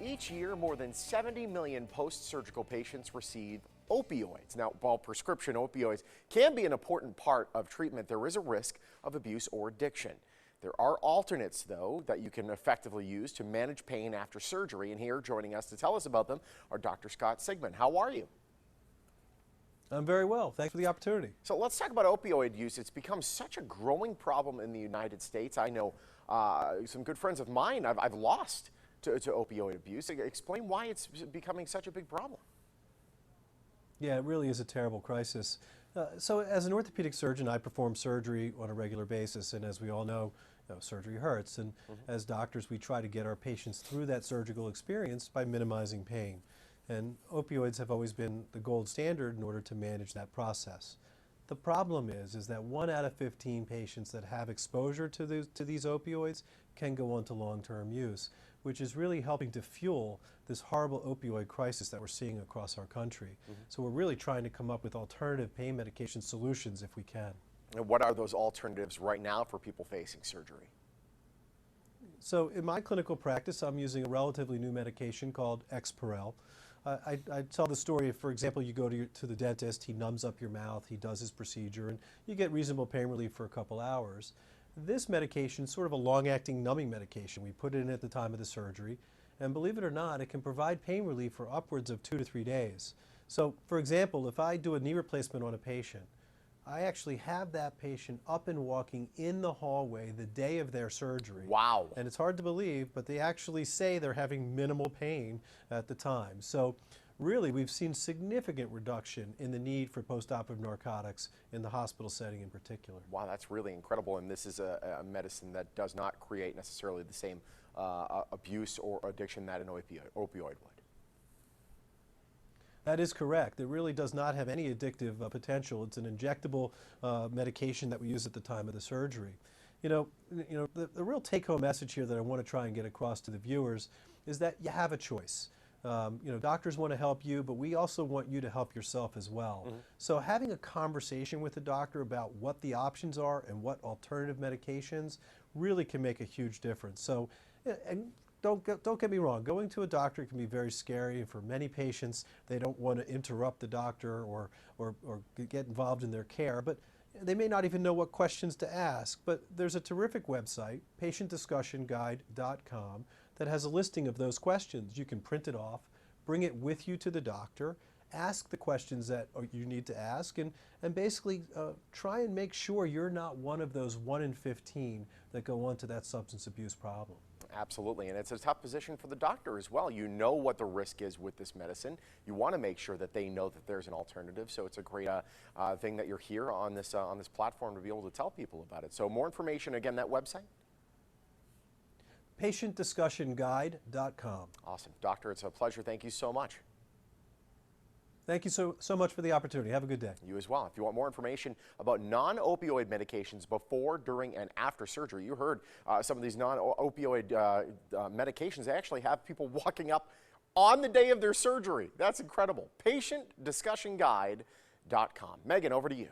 Each year, more than 70 million post-surgical patients receive opioids. Now, while prescription opioids can be an important part of treatment, there is a risk of abuse or addiction. There are alternates, though, that you can effectively use to manage pain after surgery. And here, joining us to tell us about them, are Dr. Scott Sigmund. How are you? I'm very well. Thanks for the opportunity. So let's talk about opioid use. It's become such a growing problem in the United States. I know some good friends of mine I've lost to opioid abuse. Explain why it's becoming such a big problem. Yeah, it really is a terrible crisis. So as an orthopedic surgeon, I perform surgery on a regular basis, and as we all know, surgery hurts. And as doctors, we try to get our patients through that surgical experience by minimizing pain. And opioids have always been the gold standard in order to manage that process. The problem is that 1 out of 15 patients that have exposure to these opioids can go on to long-term use, which is really helping to fuel this horrible opioid crisis that we're seeing across our country. So we're really trying to come up with alternative pain medication solutions if we can. And what are those alternatives right now for people facing surgery? So in my clinical practice, I'm using a relatively new medication called Exparel. I tell the story, for example, you go to the dentist, he numbs up your mouth, he does his procedure, and you get reasonable pain relief for a couple hours. This medication is sort of a long-acting numbing medication. We put it in at the time of the surgery, and believe it or not, it can provide pain relief for upwards of 2 to 3 days. So, for example, if I do a knee replacement on a patient, I actually have that patient up and walking in the hallway the day of their surgery. Wow. And it's hard to believe, but they actually say they're having minimal pain at the time. So really, we've seen significant reduction in the need for post-operative narcotics in the hospital setting in particular. Wow, that's really incredible. And this is a medicine that does not create necessarily the same abuse or addiction that an opioid would. That is correct. It really does not have any addictive potential. It's an injectable medication that we use at the time of the surgery. The real take-home message here that I want to try and get across to the viewers is that you have a choice. Doctors want to help you, but we also want you to help yourself as well. So having a conversation with the doctor about what the options are and what alternative medications really can make a huge difference. So, and don't get me wrong, going to a doctor can be very scary, and for many patients, they don't want to interrupt the doctor or get involved in their care, but they may not even know what questions to ask. But there's a terrific website, patientdiscussionguide.com, that has a listing of those questions. You can print it off, bring it with you to the doctor, ask the questions that you need to ask, and basically try and make sure you're not one of those 1 in 15 that go on to that substance abuse problem. Absolutely, and it's a tough position for the doctor as well. You know what the risk is with this medicine. You want to make sure that they know that there's an alternative. So it's a great thing that you're here on this platform to be able to tell people about it. So more information, again, that website? patientdiscussionguide.com. Awesome. Doctor, it's a pleasure. Thank you so much. Thank you so much for the opportunity. Have a good day. You as well. If you want more information about non-opioid medications before, during, and after surgery, you heard some of these non-opioid medications. They actually have people walking up on the day of their surgery. That's incredible. Patientdiscussionguide.com. Megan, over to you.